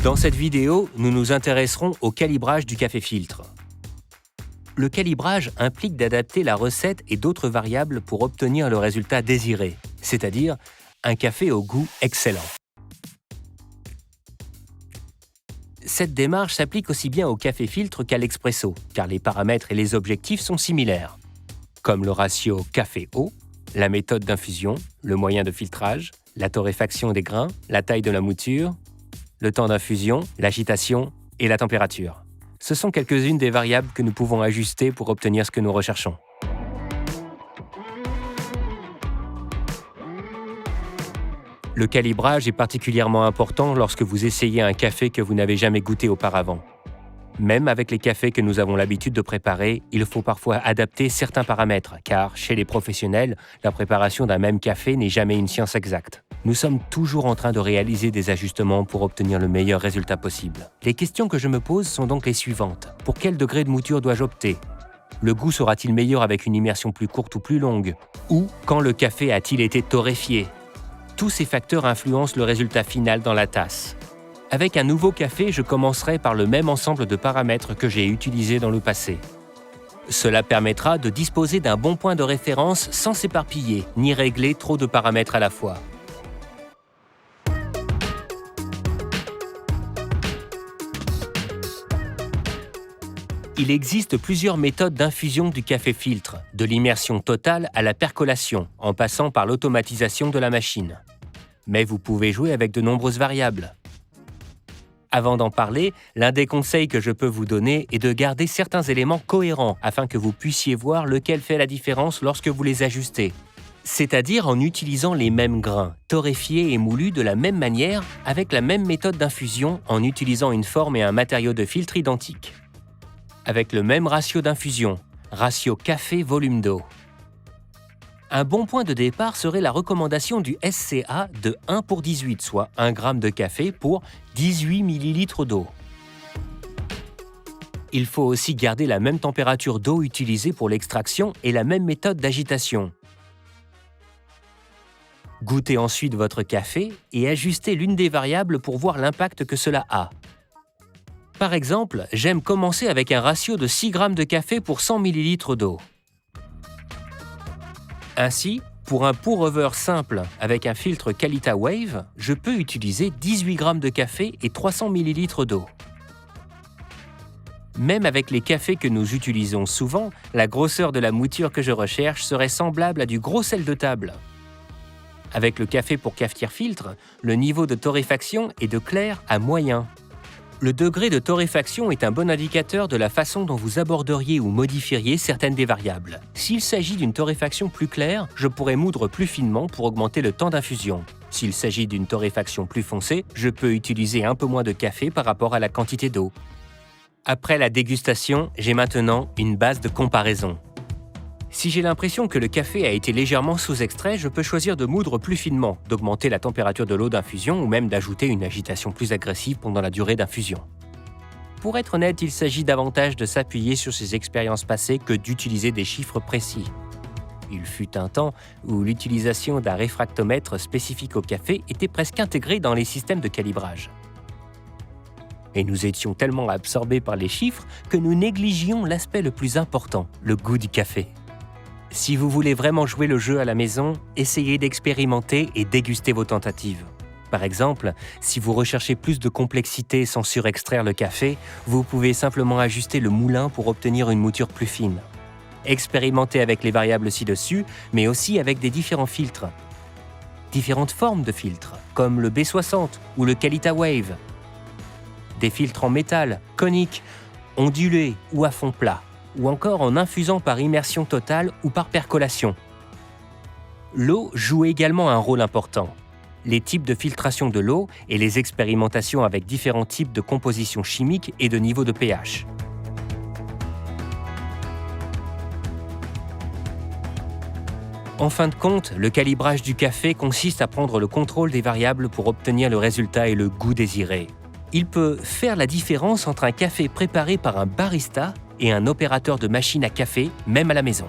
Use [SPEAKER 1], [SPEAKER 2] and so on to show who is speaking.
[SPEAKER 1] Dans cette vidéo, nous nous intéresserons au calibrage du café-filtre. Le calibrage implique d'adapter la recette et d'autres variables pour obtenir le résultat désiré, c'est-à-dire un café au goût excellent. Cette démarche s'applique aussi bien au café-filtre qu'à l'expresso, car les paramètres et les objectifs sont similaires, comme le ratio café-eau, la méthode d'infusion, le moyen de filtrage, la torréfaction des grains, la taille de la mouture, le temps d'infusion, l'agitation et la température. Ce sont quelques-unes des variables que nous pouvons ajuster pour obtenir ce que nous recherchons. Le calibrage est particulièrement important lorsque vous essayez un café que vous n'avez jamais goûté auparavant. Même avec les cafés que nous avons l'habitude de préparer, il faut parfois adapter certains paramètres, car chez les professionnels, la préparation d'un même café n'est jamais une science exacte. Nous sommes toujours en train de réaliser des ajustements pour obtenir le meilleur résultat possible. Les questions que je me pose sont donc les suivantes. Pour quel degré de mouture dois-je opter ? Le goût sera-t-il meilleur avec une immersion plus courte ou plus longue ? Ou quand le café a-t-il été torréfié ? Tous ces facteurs influencent le résultat final dans la tasse. Avec un nouveau café, je commencerai par le même ensemble de paramètres que j'ai utilisés dans le passé. Cela permettra de disposer d'un bon point de référence sans s'éparpiller, ni régler trop de paramètres à la fois. Il existe plusieurs méthodes d'infusion du café-filtre, de l'immersion totale à la percolation, en passant par l'automatisation de la machine. Mais vous pouvez jouer avec de nombreuses variables. Avant d'en parler, l'un des conseils que je peux vous donner est de garder certains éléments cohérents afin que vous puissiez voir lequel fait la différence lorsque vous les ajustez. C'est-à-dire en utilisant les mêmes grains, torréfiés et moulus de la même manière, avec la même méthode d'infusion en utilisant une forme et un matériau de filtre identiques. Avec le même ratio d'infusion, ratio café-volume d'eau. Un bon point de départ serait la recommandation du SCA de 1 pour 18, soit 1 g de café pour 18 ml d'eau. Il faut aussi garder la même température d'eau utilisée pour l'extraction et la même méthode d'agitation. Goûtez ensuite votre café et ajustez l'une des variables pour voir l'impact que cela a. Par exemple, j'aime commencer avec un ratio de 6 g de café pour 100 ml d'eau. Ainsi, pour un pour-over simple avec un filtre Kalita Wave, je peux utiliser 18 g de café et 300 ml d'eau. Même avec les cafés que nous utilisons souvent, la grosseur de la mouture que je recherche serait semblable à du gros sel de table. Avec le café pour cafetière filtre, le niveau de torréfaction est de clair à moyen. Le degré de torréfaction est un bon indicateur de la façon dont vous aborderiez ou modifieriez certaines des variables. S'il s'agit d'une torréfaction plus claire, je pourrais moudre plus finement pour augmenter le temps d'infusion. S'il s'agit d'une torréfaction plus foncée, je peux utiliser un peu moins de café par rapport à la quantité d'eau. Après la dégustation, j'ai maintenant une base de comparaison. Si j'ai l'impression que le café a été légèrement sous-extrait, je peux choisir de moudre plus finement, d'augmenter la température de l'eau d'infusion ou même d'ajouter une agitation plus agressive pendant la durée d'infusion. Pour être honnête, il s'agit davantage de s'appuyer sur ses expériences passées que d'utiliser des chiffres précis. Il fut un temps où l'utilisation d'un réfractomètre spécifique au café était presque intégrée dans les systèmes de calibrage. Et nous étions tellement absorbés par les chiffres que nous négligions l'aspect le plus important, le goût du café. Si vous voulez vraiment jouer le jeu à la maison, essayez d'expérimenter et déguster vos tentatives. Par exemple, si vous recherchez plus de complexité sans surextraire le café, vous pouvez simplement ajuster le moulin pour obtenir une mouture plus fine. Expérimentez avec les variables ci-dessus, mais aussi avec des différents filtres. Différentes formes de filtres, comme le B60 ou le Kalita Wave. Des filtres en métal, coniques, ondulés ou à fond plat, ou encore en infusant par immersion totale ou par percolation. L'eau joue également un rôle important. Les types de filtration de l'eau et les expérimentations avec différents types de compositions chimiques et de niveaux de pH. En fin de compte, le calibrage du café consiste à prendre le contrôle des variables pour obtenir le résultat et le goût désiré. Il peut faire la différence entre un café préparé par un barista et un opérateur de machine à café, même à la maison.